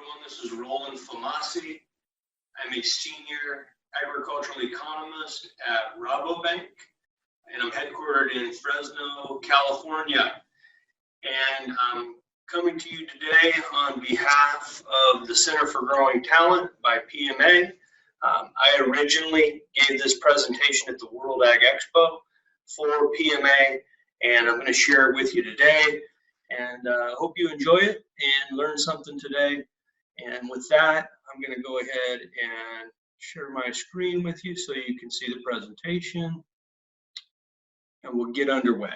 everyone. This is Roland Famasi. I'm a senior agricultural economist at Rabobank, and I'm headquartered in Fresno, California. And I'm coming to you today on behalf of the Center for Growing Talent by PMA. I originally gave this presentation at the World Ag Expo for PMA, and I'm going to share it with you today. And I hope you enjoy it and learn something today. And with that, I'm going to go ahead and share my screen with you so you can see the presentation, and we'll get underway.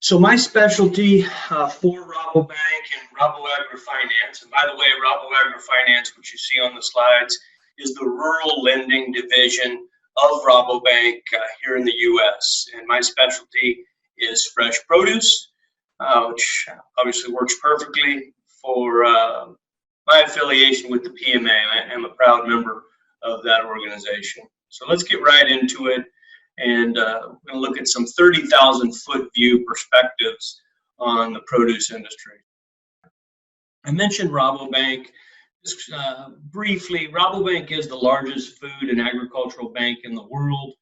So my specialty for Rabobank and Rabo AgriFinance, and by the way, Rabo AgriFinance, which you see on the slides, is the rural lending division of Rabobank here in the U.S. And my specialty is fresh produce, which obviously works perfectly for my affiliation with the PMA. I am a proud member of that organization. So let's get right into it, and we're going to look at some 30,000 foot view perspectives on the produce industry. I mentioned Rabobank. Just briefly, Rabobank is the largest food and agricultural bank in the world.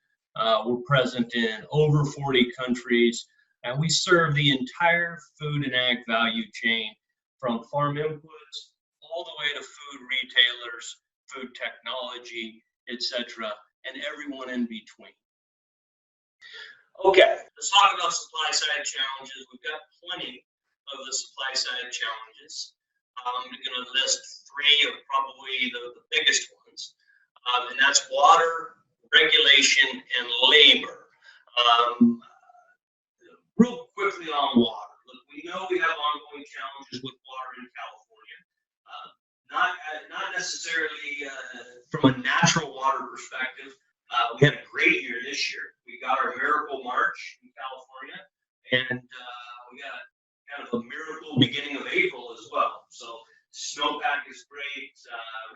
We're present in over 40 countries, and we serve the entire food and ag value chain, from farm inputs all the way to food retailers, food technology, etc., and everyone in between. Okay, let's talk about supply side challenges. We've got plenty of the supply side challenges. I'm going to list three of probably the biggest ones, and that's water, regulation, and labor. Real quickly on water. Look, we know we have ongoing challenges with water in California. Not necessarily from a natural water perspective. We had a great year this year. We got our Miracle March in California, and we got kind of a miracle beginning of April as well. So snowpack is great,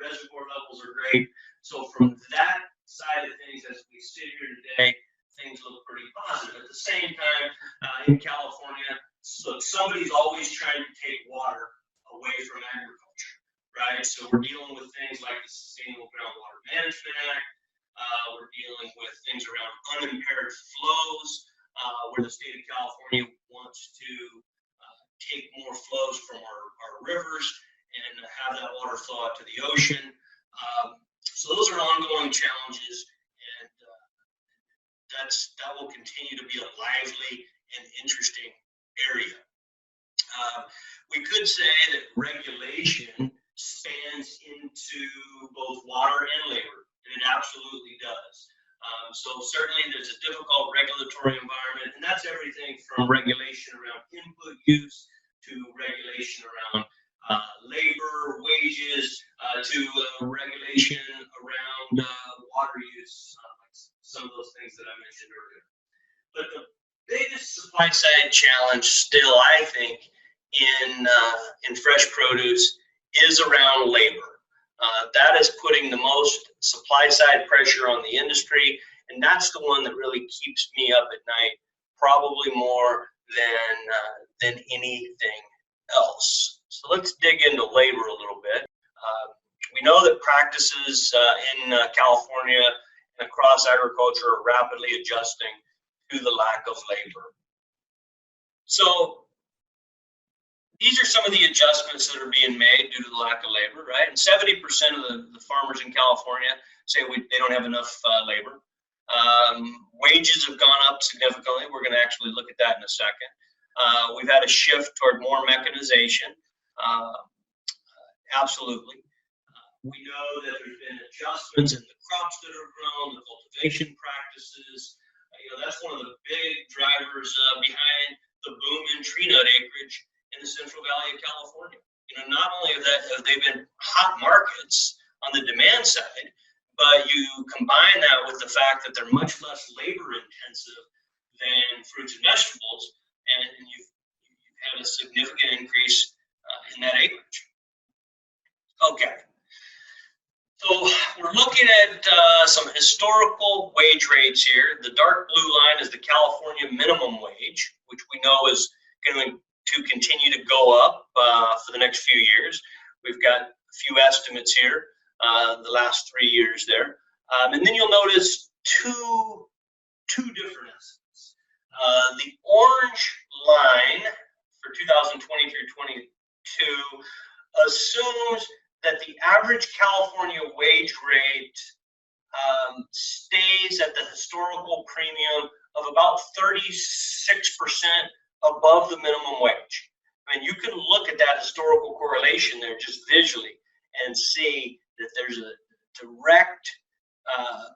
reservoir levels are great. So from that side of things, as we sit here today, things look pretty positive. At the same time, in California, look, somebody's always trying to take water away from agriculture, right? So we're dealing with things like the Sustainable Groundwater Management Act. We're dealing with things around unimpaired flows, where the state of California wants to take more flows from our rivers and have that water flow out to the ocean. So those are ongoing challenges, and that will continue to be a lively and interesting area. We could say that regulation spans into both water and labor, and it absolutely does. So certainly there's a difficult regulatory environment, and that's everything from regulation around input use to regulation around labor, wages, to regulation around water use, like some of those things that I mentioned earlier. But the biggest supply side challenge still, I think, in fresh produce is around labor. That is putting the most supply side pressure on the industry, and that's the one that really keeps me up at night, probably more than anything else. So let's dig into labor a little bit. We know that practices in California and across agriculture are rapidly adjusting to the lack of labor. So these are some of the adjustments that are being made due to the lack of labor, right? And 70% of the farmers in California say they don't have enough labor. Wages have gone up significantly. We're going to actually look at that in a second. We've had a shift toward more mechanization. Absolutely. We know that there's been adjustments in the crops that are grown, the cultivation practices. That's one of the big drivers behind the boom in tree nut acreage in the Central Valley of California. Not only have they been hot markets on the demand side, but you combine that with the fact that they're much less labor intensive than fruits and vegetables, and you've had a significant increase in that acreage. Okay. So we're looking at some historical wage rates here. The dark blue line is the California minimum wage, which we know is going to continue to go up for the next few years. We've got a few estimates here, the last 3 years there. And then you'll notice two different estimates. The orange line for 2020 through 22 assumes that the average California wage rate stays at the historical premium of about 36% above the minimum wage. I mean, you can look at that historical correlation there just visually and see that there's a direct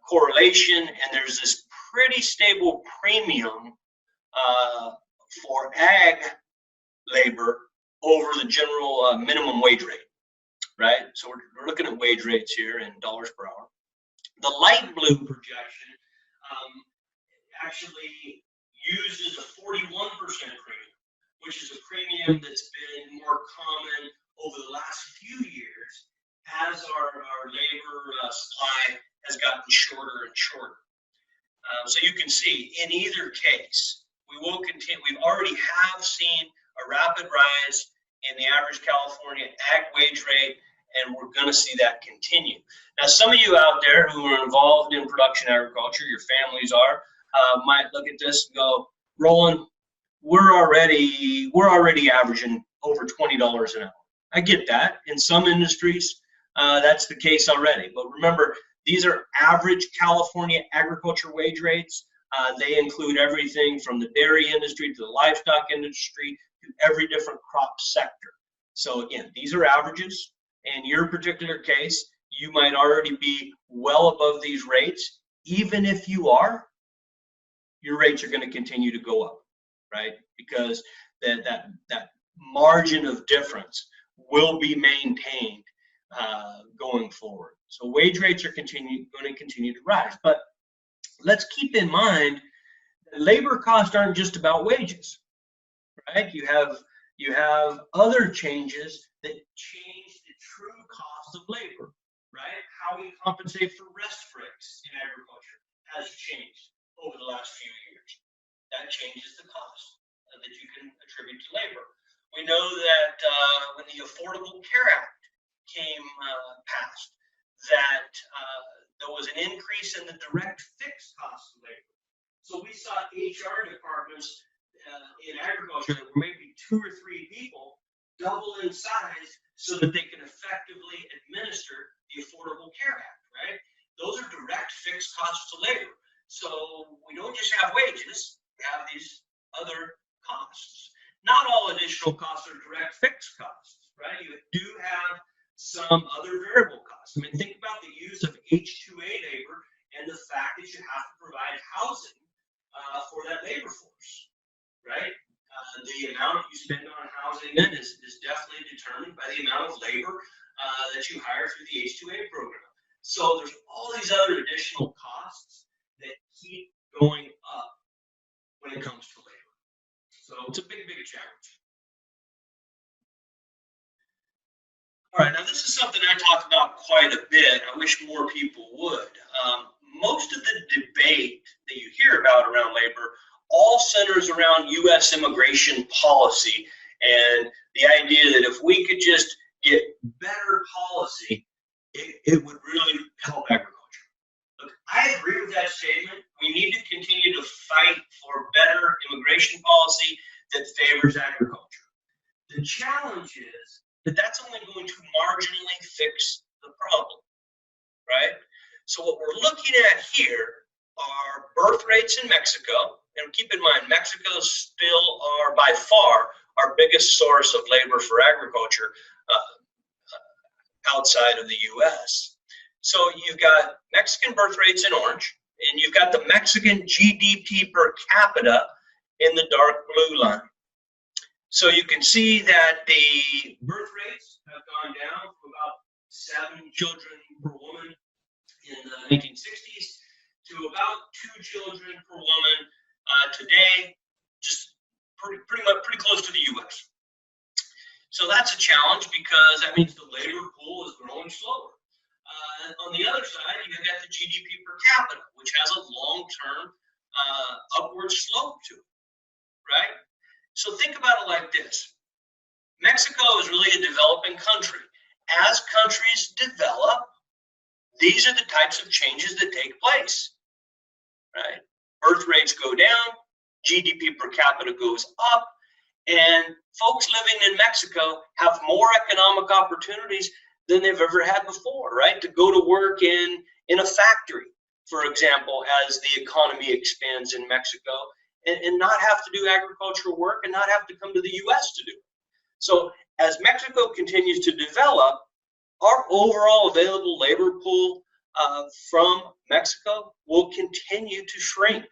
correlation, and there's this pretty stable premium for ag labor over the general minimum wage rate, right? So we're looking at wage rates here in dollars per hour. The light blue projection actually uses a 41% premium, which is a premium that's been more common over the last few years as our labor supply has gotten shorter and shorter. So you can see in either case, we will continue. We've already have seen a rapid rise in the average California ag wage rate, and we're going to see that continue. Now, some of you out there who are involved in production agriculture, your families are, might look at this and go, Roland, we're already averaging over $20 an hour. I get that. In some industries, that's the case already. But remember, these are average California agriculture wage rates. They include everything from the dairy industry to the livestock industry to every different crop sector. So again, these are averages. In your particular case, you might already be well above these rates. Even if you are, your rates are going to continue to go up, right? Because that margin of difference will be maintained going forward. So wage rates are going to continue to rise. But let's keep in mind that labor costs aren't just about wages, right? You have other changes that change the true cost of labor, right? How we compensate for rest breaks in agriculture has changed over the last few years. That changes the cost that you can attribute to labor. We know that when the Affordable Care Act came passed, that there was an increase in the direct fixed cost of labor. So we saw HR departments in agriculture that were maybe 2 or 3 people double in size so that they can effectively administer the Affordable Care Act, right? Those are direct fixed costs of labor. So we don't just have wages, we have these other costs. Not all additional costs are direct fixed costs, right? You do have some other variable costs. I mean, think about the use of H-2A labor and the fact that you have to provide housing for that labor force, right? The amount you spend on housing then is definitely determined by the amount of labor that you hire through the H-2A program. So there's all these other additional costs that keep going up when it comes to labor. So it's a big, big challenge. All right, now this is something I talk about quite a bit. I wish more people would. Most of the debate that you hear about around labor all centers around U.S. immigration policy and the idea that if we could just get better policy, it would really help agriculture. Look, I agree with that statement. We need to continue to fight for better immigration policy that favors agriculture. The challenge is that that's only going to marginally fix the problem, right? So what we're looking at here are birth rates in Mexico, and keep in mind, Mexico still are by far our biggest source of labor for agriculture outside of the U.S. So you've got Mexican birth rates in orange, and you've got the Mexican GDP per capita in the dark blue line. So you can see that the birth rates have gone down from about 7 children per woman in the 1960s to about 2 children per woman today, just pretty close to the U.S. So that's a challenge because that means the labor pool is growing slower. On the other side, you've got the GDP per capita, which has a long-term upward slope to it, right? So think about it like this. Mexico is really a developing country, as countries develop, these are the types of changes that take place, right? Birth rates go down, GDP per capita goes up, and folks living in Mexico have more economic opportunities than they've ever had before, right? To go to work in a factory, for example, as the economy expands in Mexico, and not have to do agricultural work and not have to come to the US to do it. So as Mexico continues to develop, our overall available labor pool from Mexico will continue to shrink.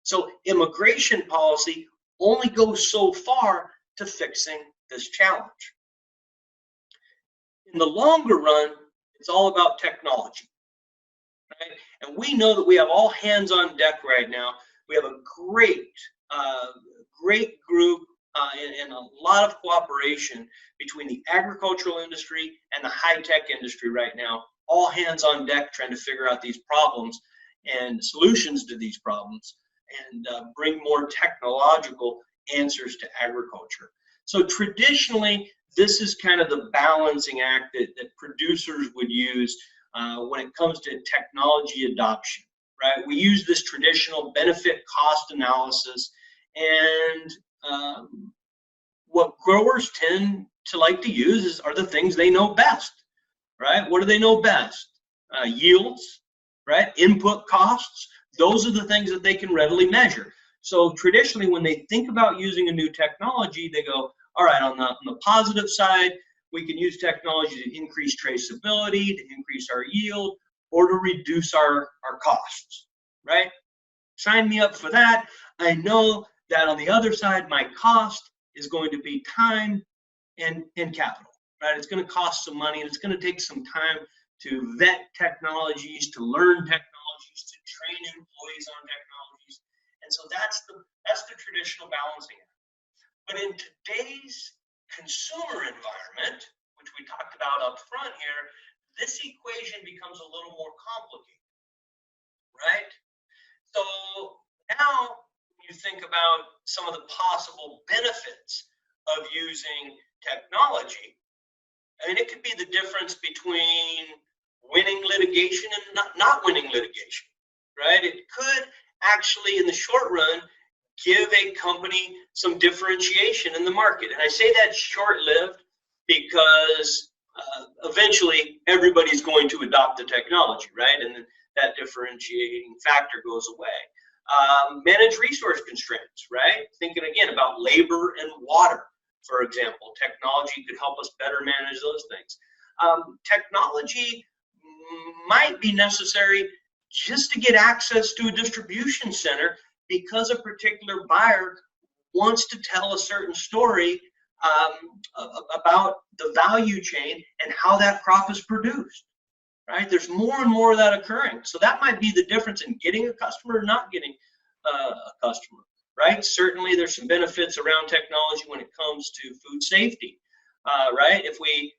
So immigration policy only goes so far to fixing this challenge. In the longer run, it's all about technology, right? And we know that we have all hands on deck right now. We have a great group and a lot of cooperation between the agricultural industry and the high-tech industry right now. All hands on deck trying to figure out these problems and solutions to these problems and bring more technological answers to agriculture. So traditionally, this is kind of the balancing act that producers would use when it comes to technology adoption, right? We use this traditional benefit cost analysis, and what growers tend to like to use are the things they know best, right? What do they know best? Yields, right? Input costs. Those are the things that they can readily measure. So traditionally, when they think about using a new technology, they go, all right, on the positive side, we can use technology to increase traceability, to increase our yield, or to reduce our costs, right? Sign me up for that. I know that on the other side, my cost is going to be time and capital, right? It's going to cost some money, and it's going to take some time to vet technologies, to learn technologies, to train employees on technologies. And so that's the traditional balancing act. But in today's consumer environment, which we talked about up front here, this equation becomes a little more complicated, right? So now when you think about some of the possible benefits of using technology, I mean, it could be the difference between winning litigation and not winning litigation, right? It could actually, in the short run, give a company some differentiation in the market. And I say that's short-lived because eventually everybody's going to adopt the technology, right? And then that differentiating factor goes away. Manage resource constraints, right? Thinking again about labor and water, for example. Technology could help us better manage those things. Technology might be necessary just to get access to a distribution center because a particular buyer wants to tell a certain story about the value chain and how that crop is produced, right? There's more and more of that occurring. So that might be the difference in getting a customer or not getting a customer, right? Certainly there's some benefits around technology when it comes to food safety, right? If we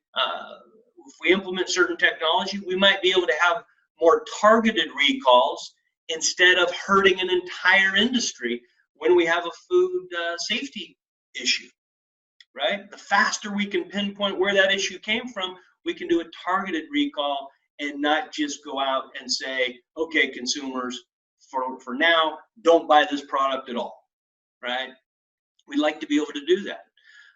implement certain technology, we might be able to have more targeted recalls instead of hurting an entire industry when we have a food safety issue, right? The faster we can pinpoint where that issue came from, we can do a targeted recall and not just go out and say, okay, consumers, for now, don't buy this product at all, right? We'd like to be able to do that.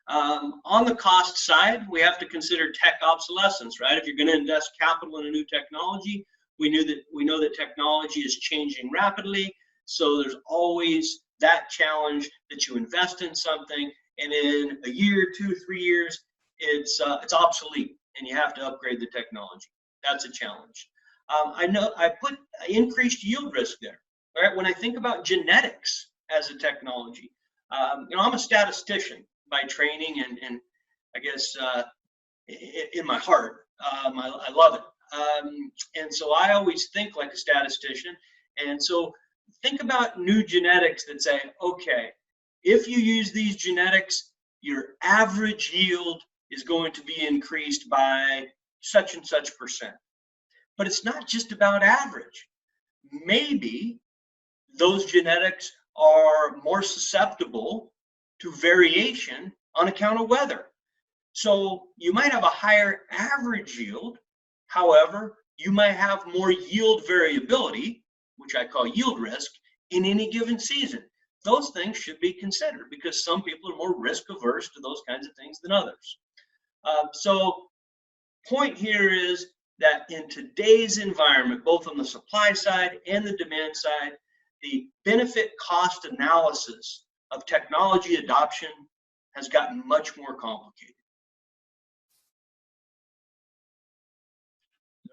On the cost side, we have to consider tech obsolescence, right? If you're going to invest capital in a new technology, we know that technology is changing rapidly, so there's always that challenge that you invest in something, and in a year, 2, 3 years, it's obsolete, and you have to upgrade the technology. That's a challenge. I know I put increased yield risk there, right? When I think about genetics as a technology, I'm a statistician by training, and I guess in my heart, I love it. And so I always think like a statistician. And so think about new genetics that say, okay, if you use these genetics, your average yield is going to be increased by such and such %. But it's not just about average. Maybe those genetics are more susceptible to variation on account of weather. So you might have a higher average yield. However, you might have more yield variability, which I call yield risk, in any given season. Those things should be considered because some people are more risk averse to those kinds of things than others. So point here is that in today's environment, both on the supply side and the demand side, the benefit cost analysis of technology adoption has gotten much more complicated.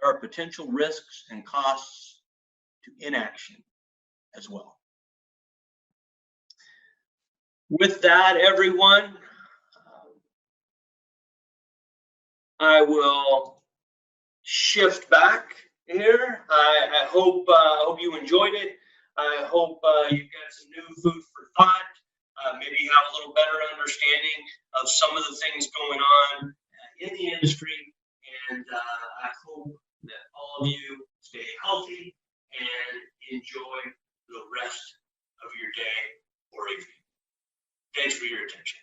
There are potential risks and costs to inaction as well. With that, everyone, I will shift back here. I hope you enjoyed it. I hope you got some new food for thought. Maybe you have a little better understanding of some of the things going on in the industry. And I hope that all of you stay healthy and enjoy the rest of your day or evening. Thanks for your attention.